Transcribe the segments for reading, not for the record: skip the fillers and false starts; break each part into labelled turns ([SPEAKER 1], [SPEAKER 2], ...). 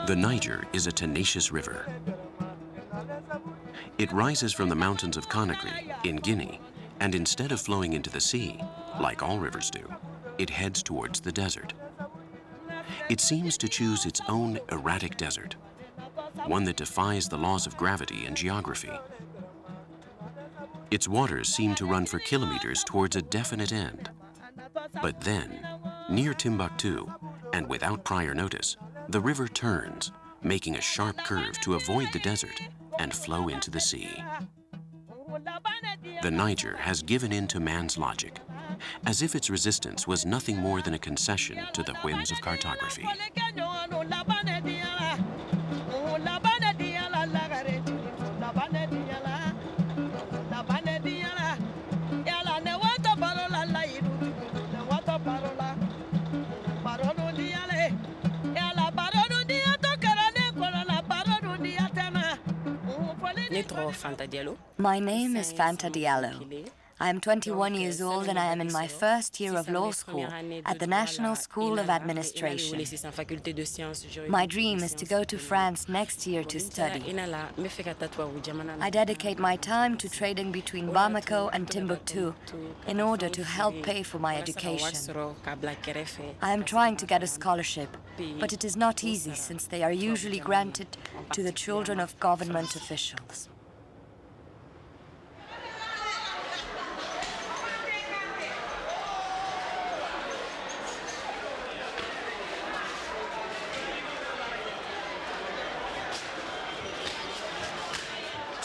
[SPEAKER 1] The Niger is a tenacious river. It rises from the mountains of Conakry in Guinea, and instead of flowing into the sea, like all rivers do, it heads towards the desert. It seems to choose its own erratic desert, one that defies the laws of gravity and geography. Its waters seem to run for kilometers towards a definite end. But then, near Timbuktu, and without prior notice, the river turns, making a sharp curve to avoid the desert and flow into the sea. The Niger has given in to man's logic, as if its resistance was nothing more than a concession to the whims of cartography.
[SPEAKER 2] My name is Fanta Diallo. I am 21 years old and I am in my first year of law school at the National School of Administration. My dream is to go to France next year to study. I dedicate my time to trading between Bamako and Timbuktu in order to help pay for my education. I am trying to get a scholarship, but it is not easy since they are usually granted to the children of government officials.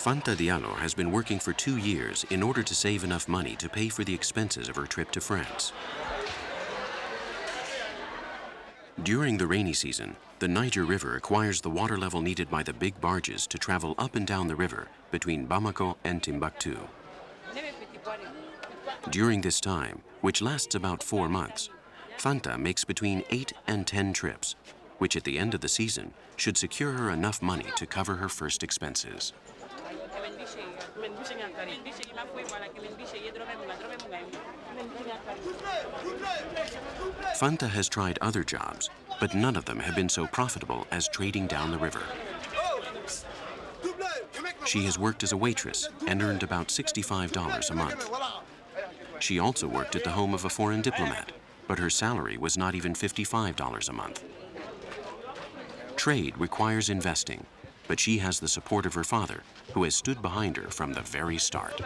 [SPEAKER 1] Fanta Diallo has been working for 2 years in order to save enough money to pay for the expenses of her trip to France. During the rainy season, the Niger River acquires the water level needed by the big barges to travel up and down the river between Bamako and Timbuktu. During this time, which lasts about 4 months, Fanta makes between 8 and 10 trips, which at the end of the season should secure her enough money to cover her first expenses. Fanta has tried other jobs, but none of them have been so profitable as trading down the river. She has worked as a waitress and earned about $65 a month. She also worked at the home of a foreign diplomat, but her salary was not even $55 a month. Trade requires investing, but she has the support of her father, who has stood behind her from the very start.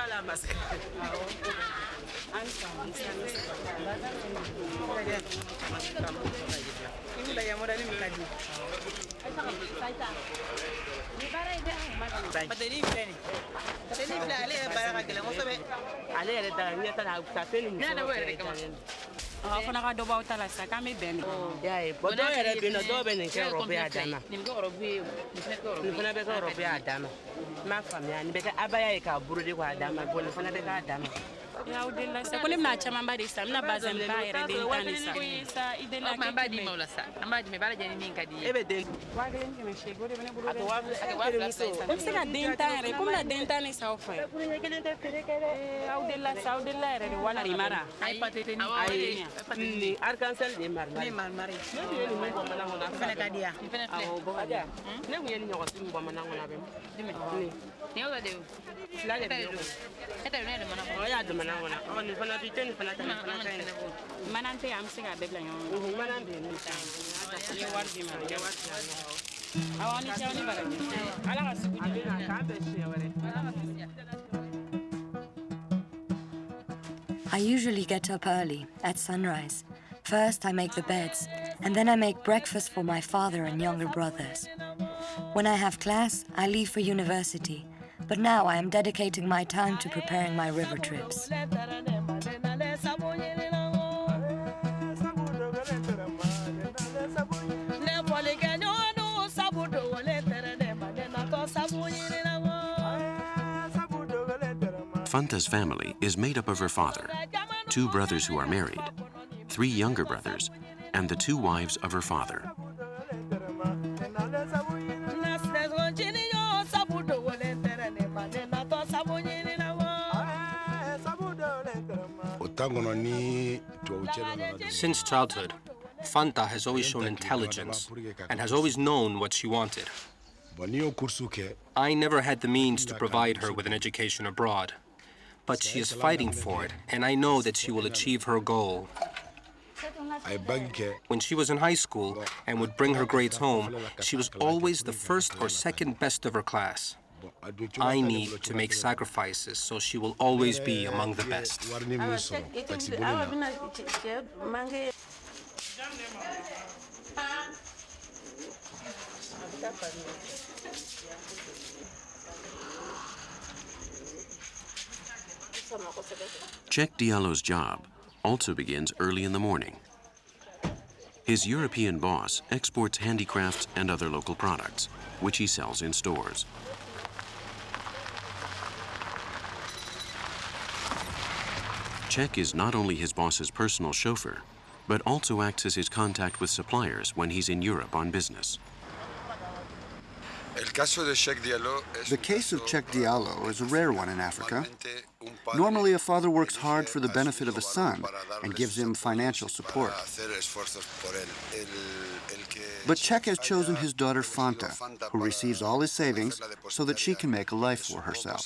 [SPEAKER 2] I usually get up early, at sunrise. First, I make the beds, and then I make breakfast for my father and younger brothers. When I have class, I leave for university, but now I am dedicating my time to preparing my river trips.
[SPEAKER 1] Fanta's family is made up of her father, 2 brothers who are married, 3 younger brothers, and the 2 wives of her father.
[SPEAKER 3] Since childhood, Fanta has always shown intelligence and has always known what she wanted. I never had the means to provide her with an education abroad, but she is fighting for it, and I know that she will achieve her goal. When she was in high school and would bring her grades home, she was always the first or second best of her class. I need to make sacrifices so she will always be among the best.
[SPEAKER 1] Cheikh Diallo's job also begins early in the morning. His European boss exports handicrafts and other local products, which he sells in stores. Cheikh is not only his boss's personal chauffeur, but also acts as his contact with suppliers when he's in Europe on business.
[SPEAKER 4] The case of Cheikh Diallo is a rare one in Africa. Normally, a father works hard for the benefit of a son and gives him financial support. But Cheikh has chosen his daughter Fanta, who receives all his savings so that she can make a life for herself.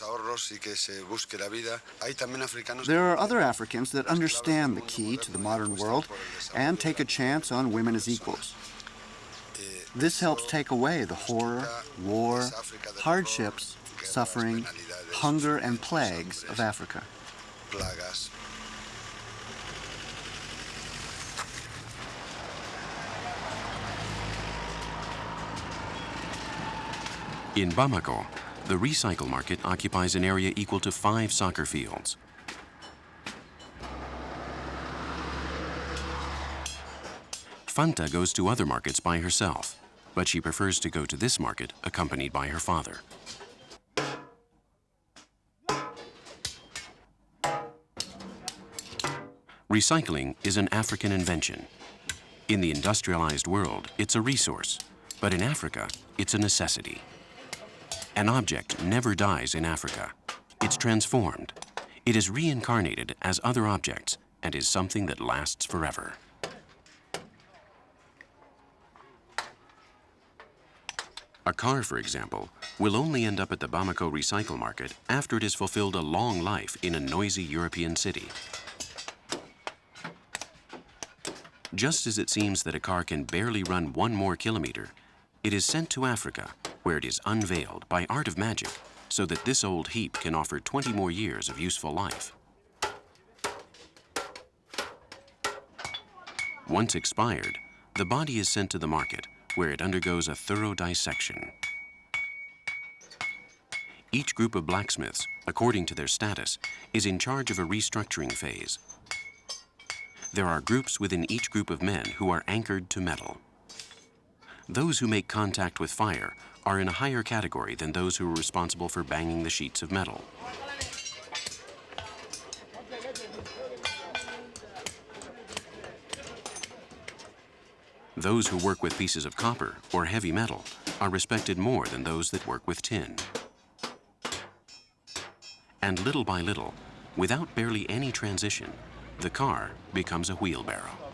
[SPEAKER 4] There are other Africans that understand the key to the modern world and take a chance on women as equals. This helps take away the horror, war, hardships, suffering, hunger, and plagues of Africa.
[SPEAKER 1] In Bamako, the recycle market occupies an area equal to 5 soccer fields. Fanta goes to other markets by herself, but she prefers to go to this market accompanied by her father. Recycling is an African invention. In the industrialized world, it's a resource, but in Africa, it's a necessity. An object never dies in Africa. It's transformed. It is reincarnated as other objects and is something that lasts forever. A car, for example, will only end up at the Bamako recycle market after it has fulfilled a long life in a noisy European city. Just as it seems that a car can barely run 1 more kilometer, it is sent to Africa, where it is unveiled by art of magic, so that this old heap can offer 20 more years of useful life. Once expired, the body is sent to the market, where it undergoes a thorough dissection. Each group of blacksmiths, according to their status, is in charge of a restructuring phase. There are groups within each group of men who are anchored to metal. Those who make contact with fire are in a higher category than those who are responsible for banging the sheets of metal. Those who work with pieces of copper or heavy metal are respected more than those that work with tin. And little by little, without barely any transition, the car becomes a wheelbarrow.